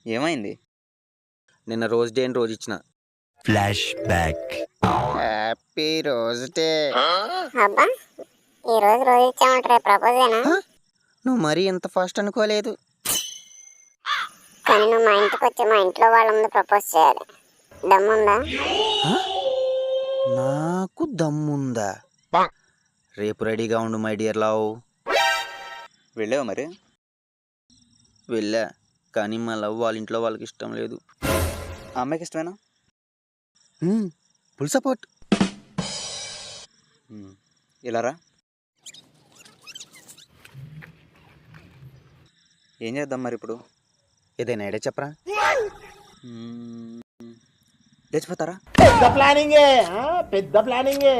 ఏమైంది? నిన్న rose day అని రోజు ఇచ్చిన. Flash back. Happy rose day. అబ్బా ఈ రోజు రోజు ఇచ్చామంటారే ప్రపోజేనా? నువ్వు మరీ ఇంత ఫాస్ట్ అనుకోలేదు. కానీ నువ్వు మా ఇంటికి వచ్చి మా ఇంట్లో వాళ్ళ ముందు ప్రపోజ్ చేయాలి. దమ్ముందా? నాకు దమ్ముందా? రేపు రెడీగా ఉండు మై డియర్ లవ్. వెళ్ళావు మరి? వెళ్ళా, కానీ మా లవ్ వాళ్ళ ఇంట్లో వాళ్ళకి ఇష్టం లేదు. ఆ అమ్మాయికి ఇష్టమేనా? Full support. ఇలా రా. ఏం చేద్దాం మరి ఇప్పుడు? ఏదైనా ఐడియా చెప్పరా? లేచిపోతారా? పెద్ద ప్లానింగే.